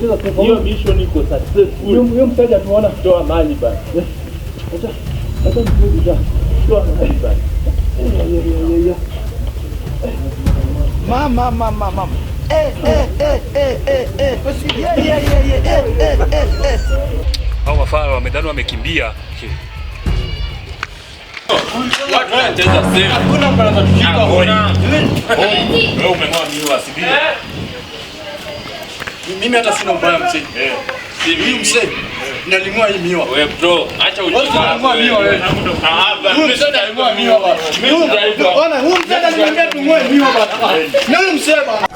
tunacheza kwa hiyo mission iko successful. Huyo mteja tuona toa mali bana. Acha mteja Toa mali bana. Mama. Hao wafaa wamedhani wamekimbia. Watu wanacheza sema. Hakuna mbona tushika hona. Wewe umeng'oa miwa si ndio? Mimi hata sina ubaya mzee. Mimi mzee. Naling'oa hii miwa. Wewe bro, acha ujinga. Naling'oa miwa wewe. Huyu mzee analing'oa miwa bana. Ona, huyu mzee ananiambia tung'oe miwa bana. Na huyu mzee bana.